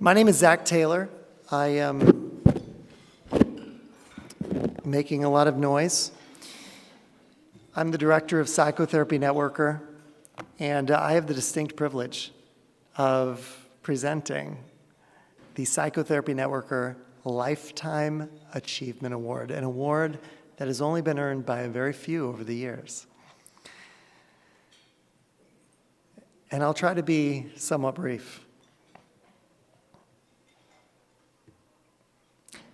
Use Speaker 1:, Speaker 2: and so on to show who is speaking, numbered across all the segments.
Speaker 1: My name is Zach Taylor. I am making a lot of noise. I'm the director of Psychotherapy Networker, and I have the distinct privilege of presenting the Psychotherapy Networker Lifetime Achievement Award, an award that has only been earned by a very few over the years. And I'll try to be somewhat brief.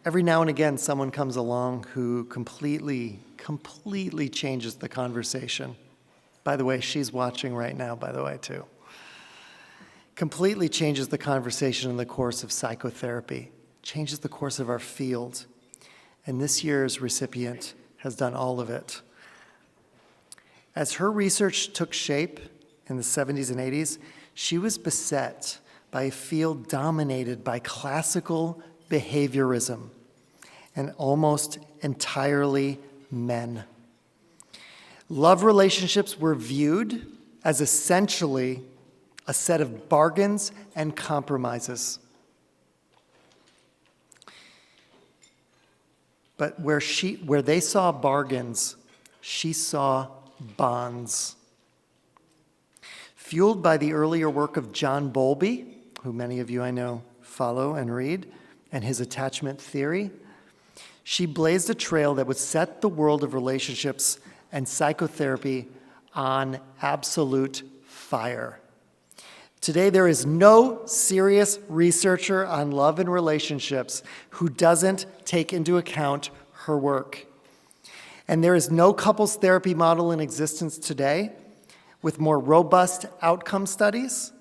Speaker 1: Every now and again, someone comes along who completely changes the conversation. By the way, she's watching right now, by the way, too. Completely changes the conversation in the course of psychotherapy, changes the course of our field. And this year's recipient has done all of it. As her research took shape in the 70s and 80s, she was beset by a field dominated by classical behaviorism, and almost entirely men. Love relationships were viewed as essentially a set of bargains and compromises. But where they saw bargains, she saw bonds. Fueled by the earlier work of John Bowlby, who many of you I know follow and read, and his attachment theory, she blazed a trail that would set the world of relationships and psychotherapy on absolute fire. Today, there is no serious researcher on love and relationships who doesn't take into account her work. And there is no couples therapy model in existence today with more robust outcome studies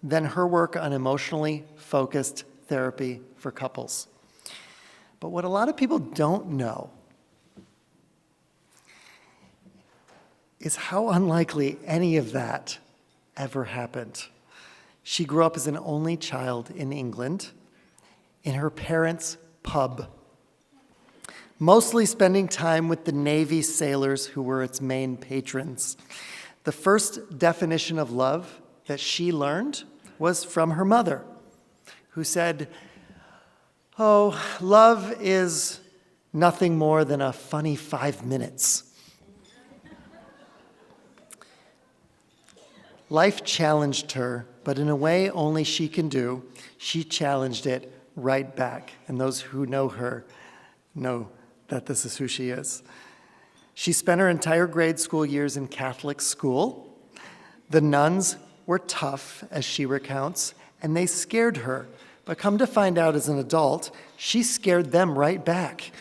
Speaker 1: than her work on emotionally focused therapy for couples. But what a lot of people don't know is how unlikely any of that ever happened. She grew up as an only child in England, in her parents' pub, mostly spending time with the Navy sailors who were its main patrons. The first definition of love that she learned was from her mother, who said, "Oh, love is nothing more than a funny 5 minutes." Life challenged her, but in a way only she can do. She challenged it right back. And those who know her know that this is who she is. She spent her entire grade school years in Catholic school. The nuns were tough, as she recounts, and they scared her. But come to find out as an adult, she scared them right back.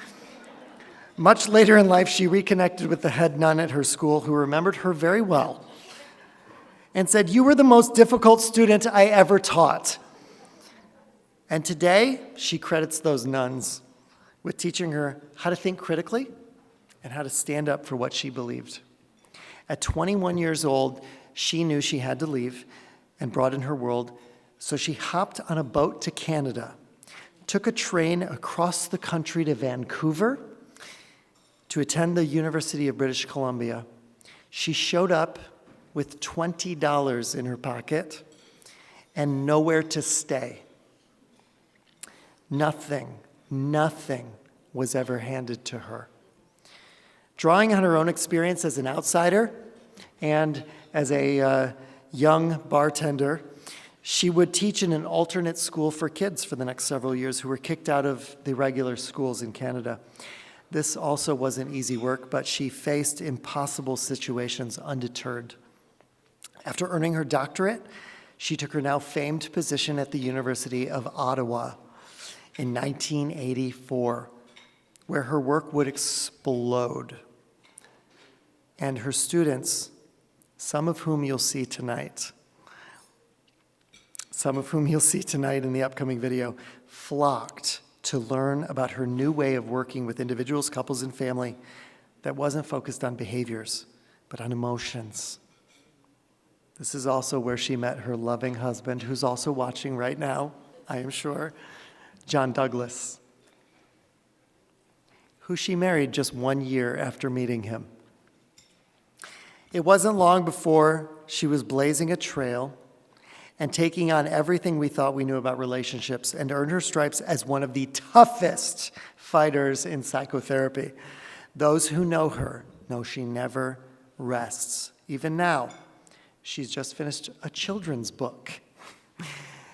Speaker 1: Much later in life, she reconnected with the head nun at her school who remembered her very well and said, "You were the most difficult student I ever taught." And today, she credits those nuns with teaching her how to think critically and how to stand up for what she believed. At 21 years old, she knew she had to leave and broaden her world. So she hopped on a boat to Canada, took a train across the country to Vancouver to attend the University of British Columbia. She showed up with $20 in her pocket and nowhere to stay. Nothing was ever handed to her. Drawing on her own experience as an outsider and as a young bartender, she would teach in an alternate school for kids for the next several years who were kicked out of the regular schools in Canada. This also wasn't easy work, but she faced impossible situations undeterred. After earning her doctorate, she took her now famed position at the University of Ottawa in 1984, where her work would explode. And her students, some of whom you'll see tonight in the upcoming video, flocked to learn about her new way of working with individuals, couples, and family that wasn't focused on behaviors, but on emotions. This is also where she met her loving husband, who's also watching right now, I am sure, John Douglas, who she married just 1 year after meeting him. It wasn't long before she was blazing a trail and taking on everything we thought we knew about relationships, and earned her stripes as one of the toughest fighters in psychotherapy. Those who know her know she never rests. Even now, she's just finished a children's book.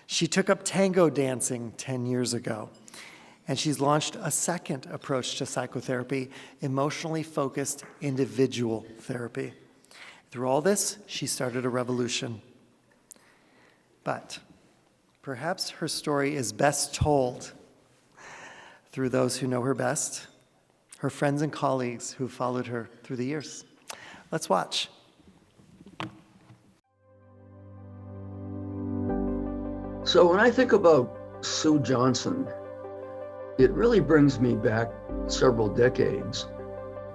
Speaker 1: She took up tango dancing 10 years ago, and she's launched a second approach to psychotherapy, emotionally focused individual therapy. Through all this, she started a revolution. But perhaps her story is best told through those who know her best, her friends and colleagues who followed her through the years. Let's watch.
Speaker 2: So when I think about Sue Johnson, it really brings me back several decades.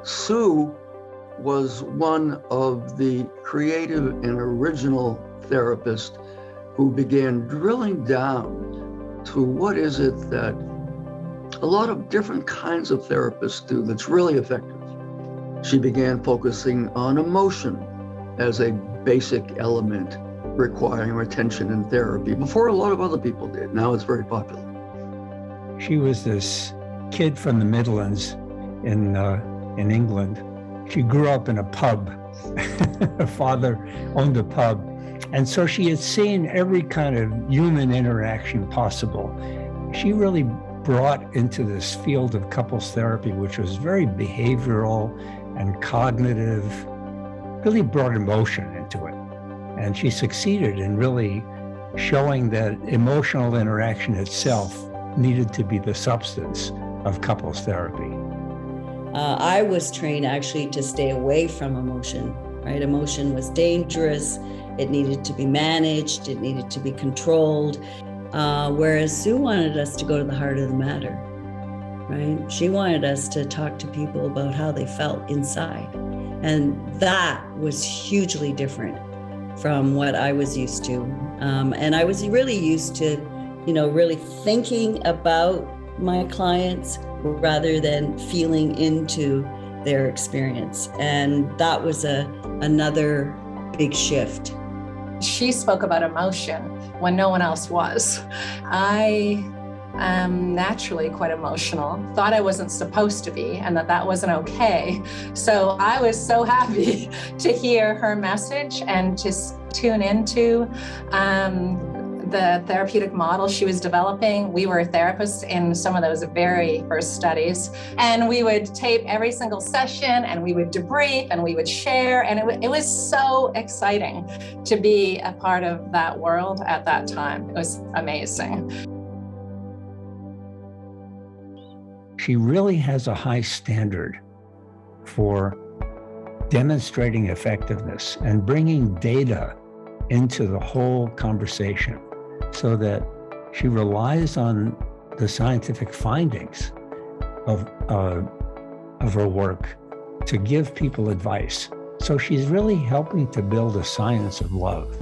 Speaker 2: Sue was one of the creative and original therapists who began drilling down to what is it that a lot of different kinds of therapists do that's really effective. She began focusing on emotion as a basic element requiring attention in therapy before a lot of other people did. Now it's very popular.
Speaker 3: She was this kid from the Midlands in England. She grew up in a pub. Her father owned a pub. And so she had seen every kind of human interaction possible. She really brought into this field of couples therapy, which was very behavioral and cognitive, really brought emotion into it. And she succeeded in really showing that emotional interaction itself needed to be the substance of couples therapy.
Speaker 4: I was trained actually to stay away from emotion, right? Emotion was dangerous. It needed to be managed. It needed to be controlled. Whereas Sue wanted us to go to the heart of the matter, right? She wanted us to talk to people about how they felt inside. And that was hugely different from what I was used to. And I was really used to, really thinking about my clients rather than feeling into their experience. And that was another big shift.
Speaker 5: She spoke about emotion when no one else was. I am naturally quite emotional, thought I wasn't supposed to be, and that wasn't okay. So I was so happy to hear her message and to tune into the therapeutic model she was developing. We were therapists in some of those very first studies, and we would tape every single session, and we would debrief, and we would share, and it was so exciting to be a part of that world at that time. It was amazing.
Speaker 3: She really has a high standard for demonstrating effectiveness and bringing data into the whole conversation, so that she relies on the scientific findings of her work to give people advice. So she's really helping to build a science of love.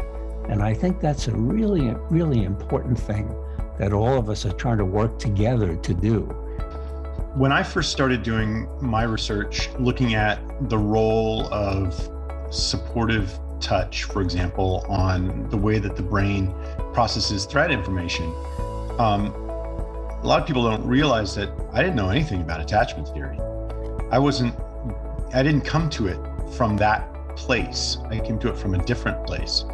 Speaker 3: And I think that's a really, really important thing that all of us are trying to work together to do.
Speaker 6: When I first started doing my research, looking at the role of supportive touch, for example, on the way that the brain processes threat information, a lot of people don't realize that I didn't know anything about attachment theory. I didn't come to it from that place. I came to it from a different place.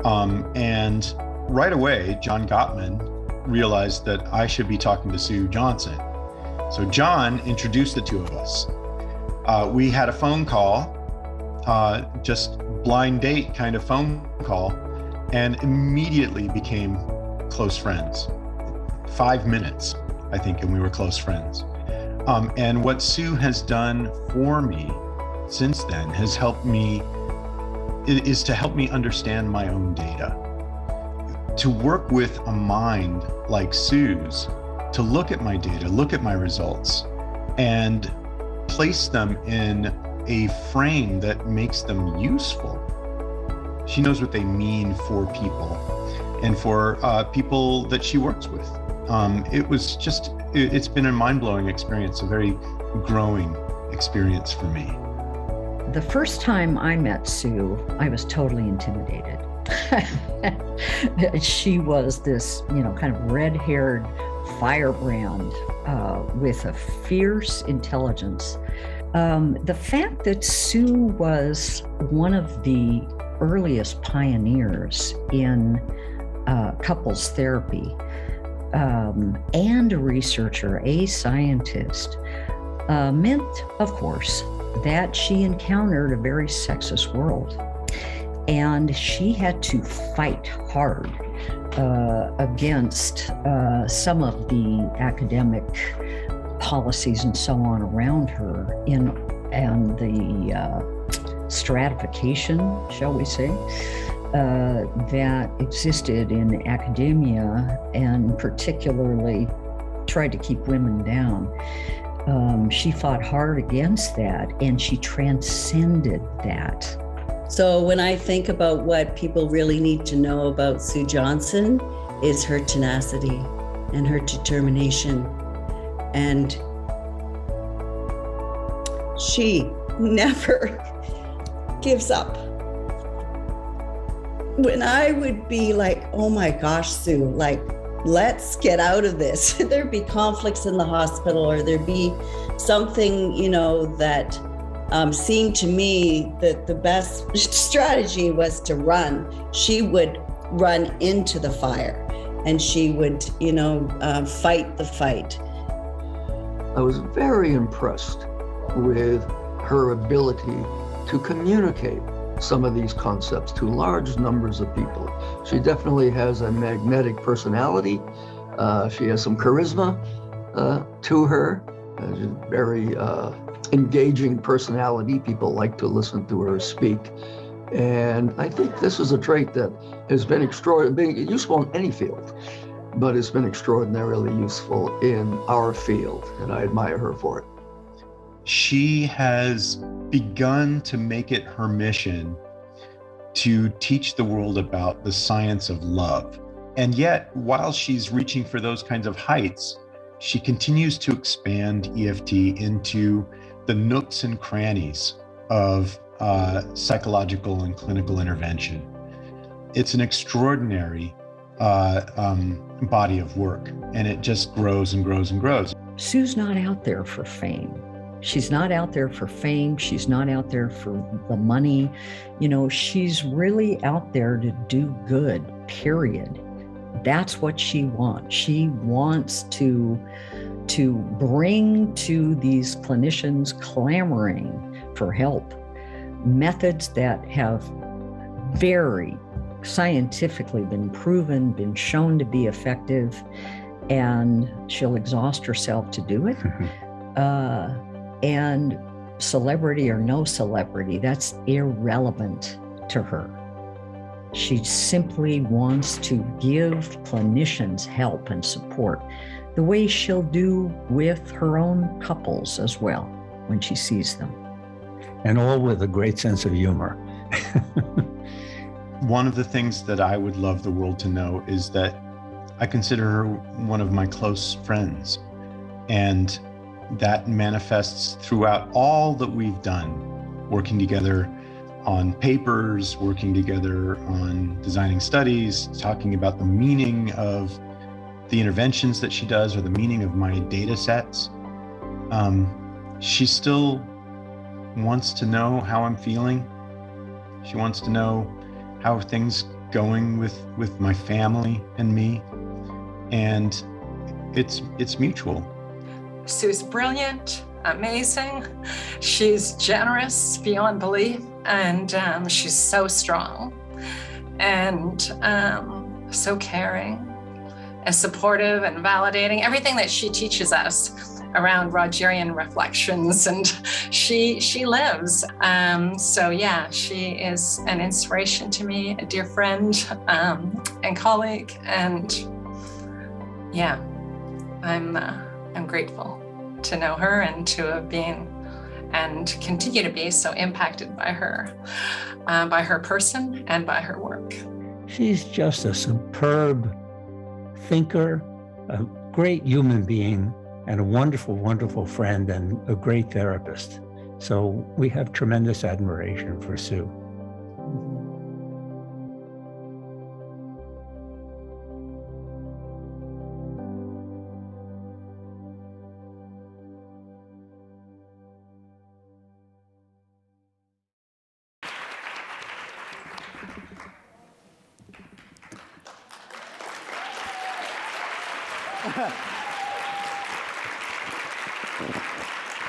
Speaker 6: And right away, John Gottman realized that I should be talking to Sue Johnson. So John introduced the two of us. We had a phone call, just blind date kind of phone call, and immediately became close friends. 5 minutes, I think, and we were close friends. And what Sue has done for me since then is to help me understand my own data. To work with a mind like Sue's, to look at my data, look at my results, and place them in a frame that makes them useful. She knows what they mean for people and for people that she works with. It's been a mind-blowing experience, a very growing experience for me.
Speaker 7: The first time I met Sue, I was totally intimidated. She was this, kind of red-haired firebrand with a fierce intelligence. The fact that Sue was one of the earliest pioneers in couples therapy and a researcher, a scientist, meant, of course, that she encountered a very sexist world. And she had to fight hard against some of the academic policies and so on around her and the stratification, shall we say, that existed in academia and particularly tried to keep women down. She fought hard against that, and she transcended that.
Speaker 4: So when I think about what people really need to know about Sue Johnson, is her tenacity and her determination. And she never gives up. When I would be like, oh my gosh, Sue, like, let's get out of this. There'd be conflicts in the hospital, or there'd be something, that seemed to me that the best strategy was to run. She would run into the fire, and she would, fight the fight.
Speaker 2: I was very impressed with her ability to communicate some of these concepts to large numbers of people. She definitely has a magnetic personality. She has some charisma to her. She's very engaging personality. People like to listen to her speak. And I think this is a trait that has been useful in any field, but it's been extraordinarily useful in our field, and I admire her for it.
Speaker 6: She has begun to make it her mission to teach the world about the science of love. And yet, while she's reaching for those kinds of heights, she continues to expand EFT into the nooks and crannies of psychological and clinical intervention. It's an extraordinary body of work, and it just grows and grows and grows.
Speaker 7: Sue's not out there for fame. She's not out there for fame. She's not out there for the money. She's really out there to do good, period. That's what she wants. She wants to bring to these clinicians clamoring for help methods that have very scientifically been proven, been shown to be effective, and she'll exhaust herself to do it. And celebrity or no celebrity, that's irrelevant to her. She simply wants to give clinicians help and support the way she'll do with her own couples as well when she sees them.
Speaker 3: And all with a great sense of humor.
Speaker 6: One of the things that I would love the world to know is that I consider her one of my close friends. And that manifests throughout all that we've done, working together on papers, working together on designing studies, talking about the meaning of the interventions that she does or the meaning of my data sets. She still wants to know how I'm feeling. She wants to know how are things going with my family and me. And it's mutual.
Speaker 5: Sue's brilliant, amazing. She's generous beyond belief, and she's so strong and so caring and supportive and validating. Everything that she teaches us around Rogerian reflections, and she lives. So yeah, she is an inspiration to me, a dear friend and colleague, and yeah, I'm grateful to know her and to have been and continue to be so impacted by her person and by her work.
Speaker 3: She's just a superb thinker, a great human being, and a wonderful, wonderful friend and a great therapist. So we have tremendous admiration for Sue.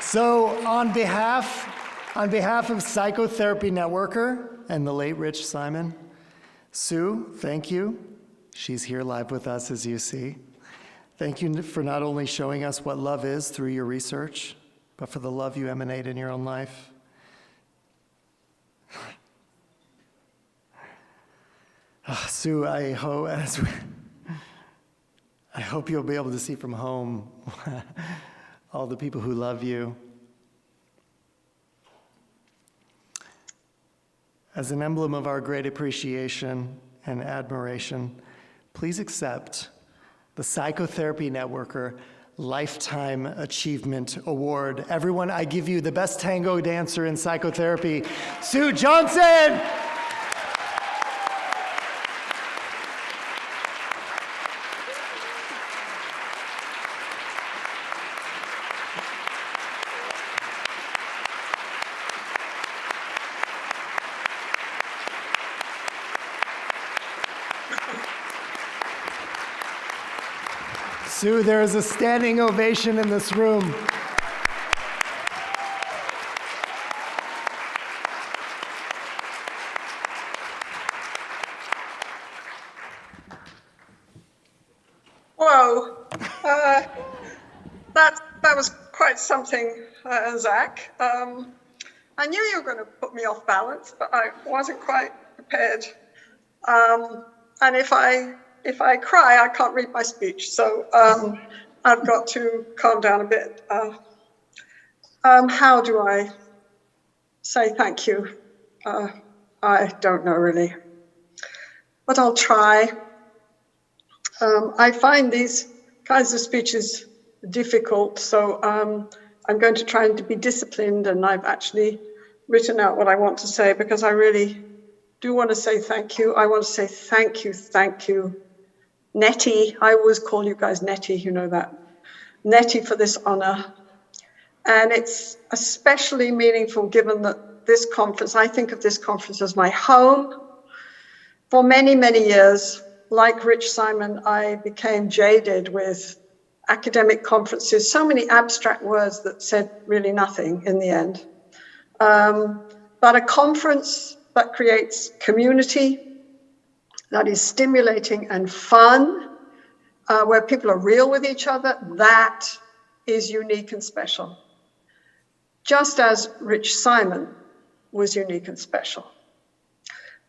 Speaker 1: So on behalf of Psychotherapy Networker and the late Rich Simon, Sue, thank you. She's here live with us, as you see. Thank you for not only showing us what love is through your research, but for the love you emanate in your own life. Sue, I hope you'll be able to see from home all the people who love you. As an emblem of our great appreciation and admiration, please accept the Psychotherapy Networker Lifetime Achievement Award. Everyone, I give you the best tango dancer in psychotherapy, Sue Johnson! Sue, there is a standing ovation in this room.
Speaker 8: Whoa, that was quite something, Zach. I knew you were going to put me off balance, but I wasn't quite prepared. And if I cry, I can't read my speech, so I've got to calm down a bit. How do I say thank you? I don't know really, but I'll try. I find these kinds of speeches difficult, so I'm going to try and to be disciplined, and I've actually written out what I want to say because I really do want to say thank you. I want to say thank you, Nettie. I always call you guys Nettie, you know that. Nettie, for this honor. And it's especially meaningful given that this conference, I think of this conference as my home. For many, many years, like Rich Simon, I became jaded with academic conferences, so many abstract words that said really nothing in the end. But a conference that creates community, that is stimulating and fun, where people are real with each other, that is unique and special. Just as Rich Simon was unique and special.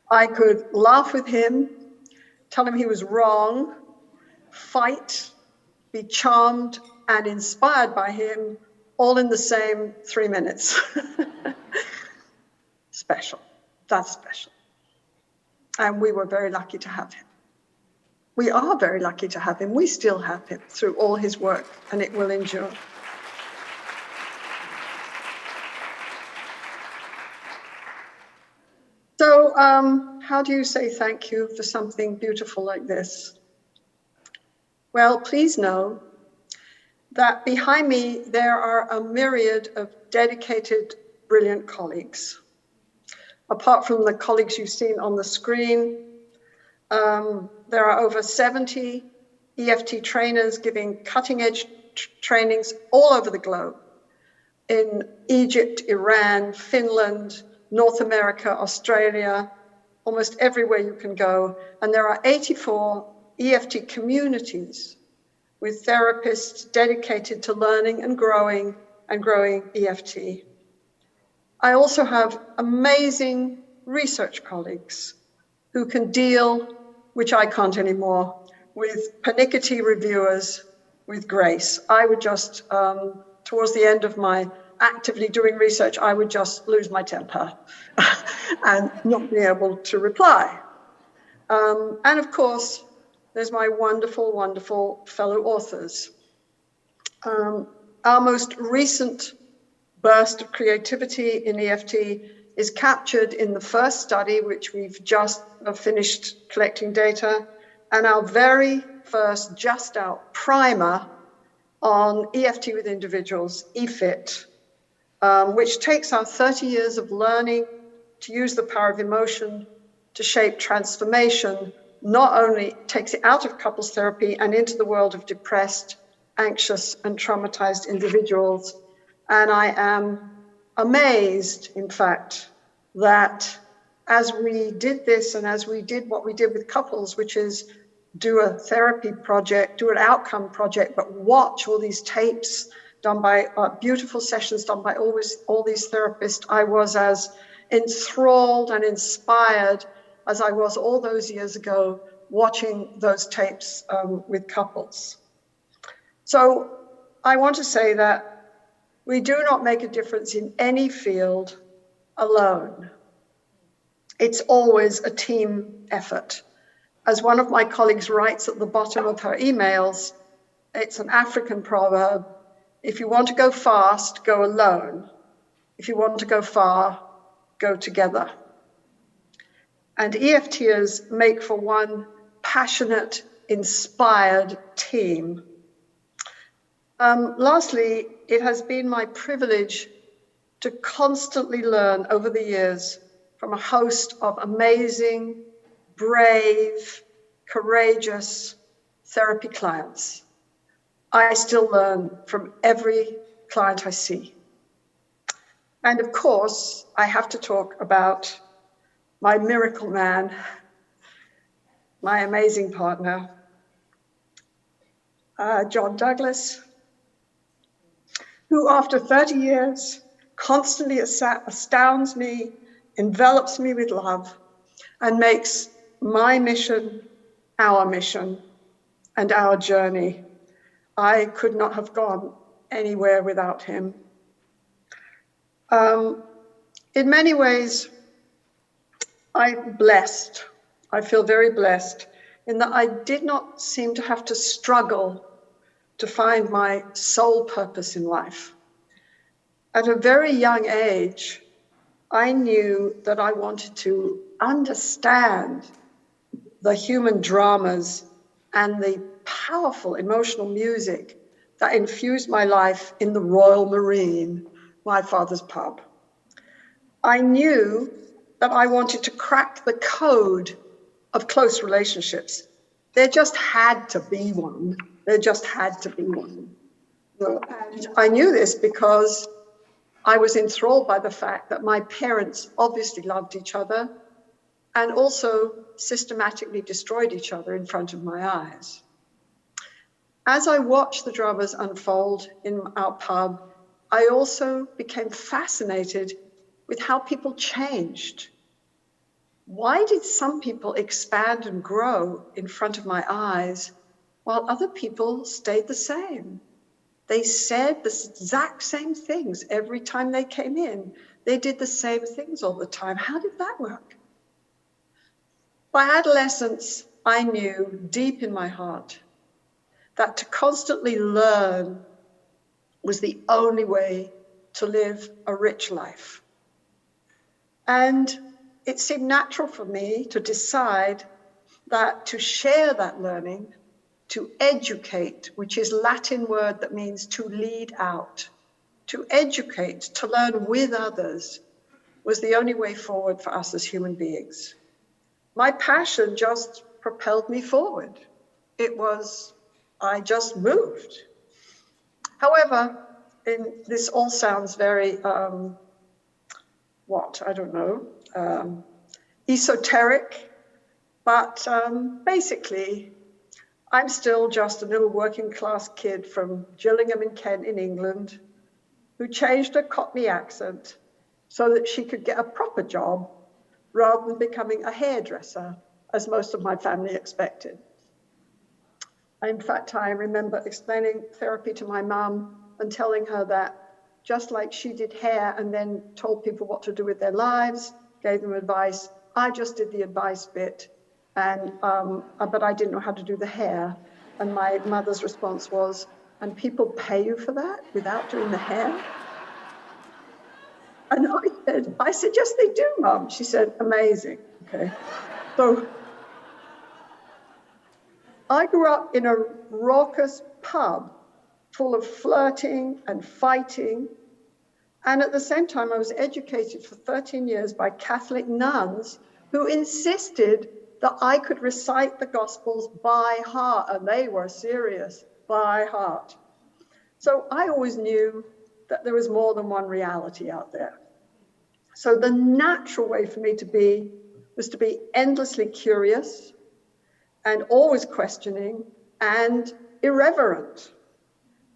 Speaker 8: I could laugh with him, tell him he was wrong, fight, be charmed and inspired by him, all in the same 3 minutes. Special, that's special. And we were very lucky to have him. We are very lucky to have him. We still have him through all his work, and it will endure. So how do you say thank you for something beautiful like this? Well, please know that behind me, there are a myriad of dedicated, brilliant colleagues. Apart from the colleagues you've seen on the screen, there are over 70 EFT trainers giving cutting-edge trainings all over the globe, in Egypt, Iran, Finland, North America, Australia, almost everywhere you can go. And there are 84 EFT communities with therapists dedicated to learning and growing EFT. I also have amazing research colleagues who can deal, which I can't anymore, with pernickety reviewers with grace. I would just, towards the end of my actively doing research, I would just lose my temper and not be able to reply. And of course, there's my wonderful, wonderful fellow authors. Our most recent burst of creativity in EFT is captured in the first study, which we've just finished collecting data, and our very first just out primer on EFT with individuals, EFIT, which takes our 30 years of learning to use the power of emotion to shape transformation not only takes it out of couples therapy and into the world of depressed, anxious, and traumatized individuals. And I am amazed, in fact, that as we did this and as we did what we did with couples, which is do a therapy project, do an outcome project, but watch all these tapes done by beautiful sessions done by all these therapists, I was as enthralled and inspired as I was all those years ago watching those tapes with couples. So I want to say that we do not make a difference in any field alone. It's always a team effort. As one of my colleagues writes at the bottom of her emails, it's an African proverb: if you want to go fast, go alone. If you want to go far, go together. And EFTers make for one passionate, inspired team. Lastly, it has been my privilege to constantly learn over the years from a host of amazing, brave, courageous therapy clients. I still learn from every client I see. And of course, I have to talk about my miracle man, my amazing partner, John Douglas, who after 30 years constantly astounds me, envelops me with love, and makes my mission our mission and our journey. I could not have gone anywhere without him. In many ways, I'm blessed. I feel very blessed in that I did not seem to have to struggle to find my sole purpose in life. At a very young age, I knew that I wanted to understand the human dramas and the powerful emotional music that infused my life in the Royal Marine, my father's pub. I knew that I wanted to crack the code of close relationships. There just had to be one. There just had to be one. And I knew this because I was enthralled by the fact that my parents obviously loved each other and also systematically destroyed each other in front of my eyes. As I watched the dramas unfold in our pub, I also became fascinated with how people changed. Why did some people expand and grow in front of my eyes while other people stayed the same? They said the exact same things every time they came in. They did the same things all the time. How did that work? By adolescence, I knew deep in my heart that to constantly learn was the only way to live a rich life. And it seemed natural for me to decide that to share that learning, to educate, which is a Latin word that means to lead out, to educate, to learn with others, was the only way forward for us as human beings. My passion just propelled me forward. I just moved. However, this all sounds very, esoteric, but basically, I'm still just a little working class kid from Gillingham in Kent in England who changed her Cockney accent so that she could get a proper job rather than becoming a hairdresser, as most of my family expected. In fact, I remember explaining therapy to my mum and telling her that just like she did hair and then told people what to do with their lives, gave them advice, I just did the advice bit, but I didn't know how to do the hair. And my mother's response was, and people pay you for that without doing the hair? And I said, yes, they do, Mum. She said, amazing. Okay. So I grew up in a raucous pub full of flirting and fighting. And at the same time, I was educated for 13 years by Catholic nuns who insisted that I could recite the Gospels by heart, and they were serious, by heart. So I always knew that there was more than one reality out there. So the natural way for me to be was to be endlessly curious and always questioning and irreverent.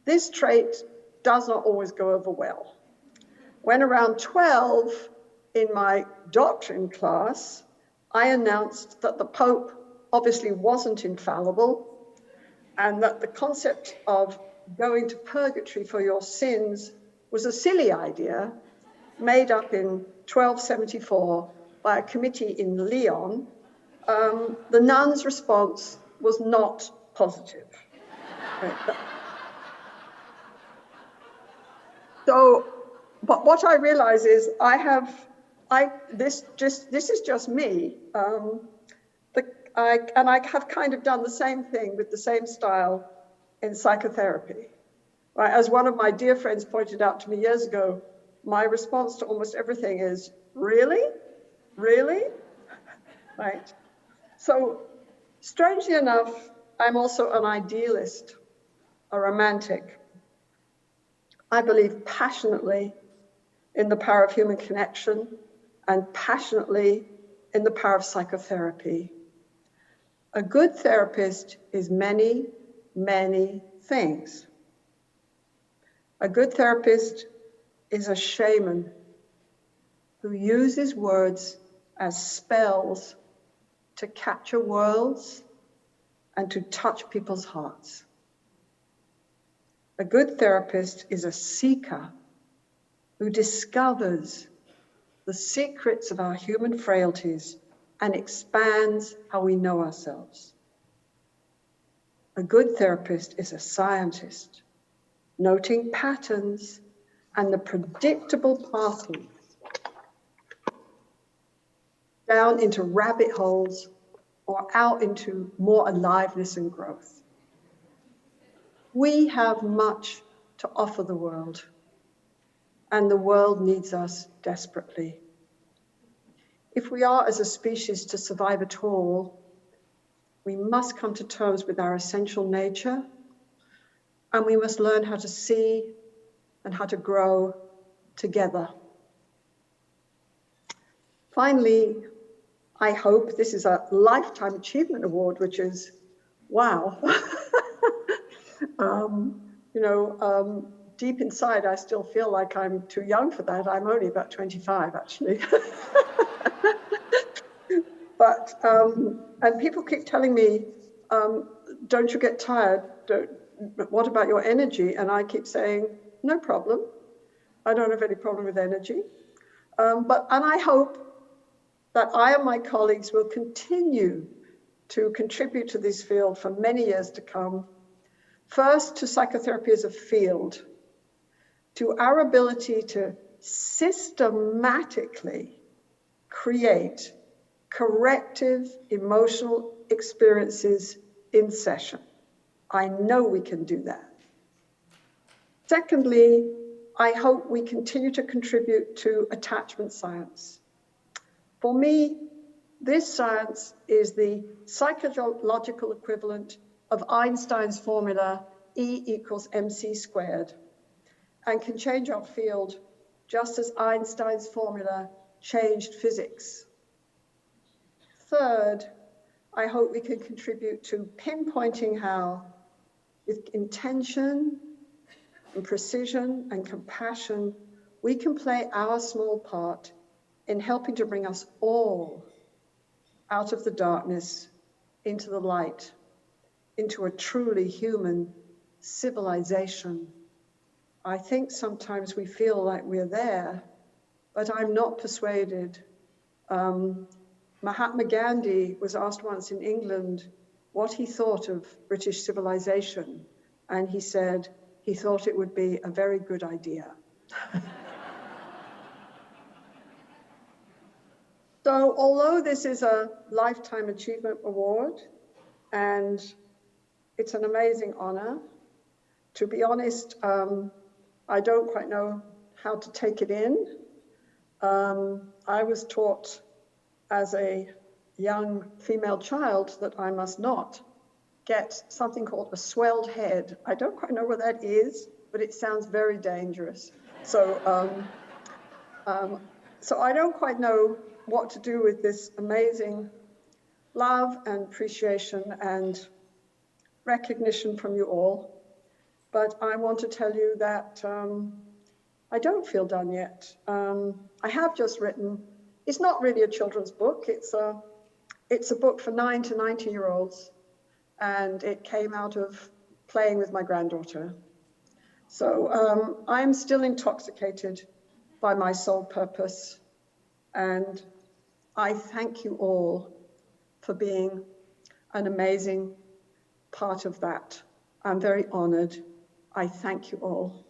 Speaker 8: This trait does not always go over well. When around 12, in my doctrine class, I announced that the Pope obviously wasn't infallible and that the concept of going to purgatory for your sins was a silly idea made up in 1274 by a committee in Lyon, the nuns' response was not positive. So, but what I realize is this is just me. I have kind of done the same thing with the same style in psychotherapy. Right? As one of my dear friends pointed out to me years ago, my response to almost everything is, really? Really? Right? So, strangely enough, I'm also an idealist, a romantic. I believe passionately in the power of human connection and passionately in the power of psychotherapy. A good therapist is many, many things. A good therapist is a shaman who uses words as spells to capture worlds and to touch people's hearts. A good therapist is a seeker who discovers the secrets of our human frailties and expands how we know ourselves. A good therapist is a scientist, noting patterns and the predictable pathways down into rabbit holes or out into more aliveness and growth. We have much to offer the world, and the world needs us desperately. If we are, as a species, to survive at all, we must come to terms with our essential nature, and we must learn how to see and how to grow together. Finally, I hope this is a Lifetime Achievement Award, which is, wow. Deep inside, I still feel like I'm too young for that. I'm only about 25, actually. But, and people keep telling me, don't you get tired? What about your energy? And I keep saying, no problem. I don't have any problem with energy. And I hope that I and my colleagues will continue to contribute to this field for many years to come. First, to psychotherapy as a field, to our ability to systematically create corrective emotional experiences in session. I know we can do that. Secondly, I hope we continue to contribute to attachment science. For me, this science is the psychological equivalent of Einstein's formula E equals mc squared, and can change our field just as Einstein's formula changed physics. Third, I hope we can contribute to pinpointing how, with intention and precision and compassion, we can play our small part in helping to bring us all out of the darkness into the light, into a truly human civilization. I think sometimes we feel like we're there, but I'm not persuaded. Mahatma Gandhi was asked once in England what he thought of British civilization, and he said he thought it would be a very good idea. So although this is a Lifetime Achievement Award, and it's an amazing honor, to be honest, I don't quite know how to take it in. I was taught as a young female child that I must not get something called a swelled head. I don't quite know what that is, but it sounds very dangerous. So I don't quite know what to do with this amazing love and appreciation and recognition from you all. But I want to tell you that I don't feel done yet. I have just written, it's not really a children's book, it's a book for 9 to 90-year-olds, and it came out of playing with my granddaughter. So I'm still intoxicated by my sole purpose, and I thank you all for being an amazing part of that. I'm very honored. I thank you all.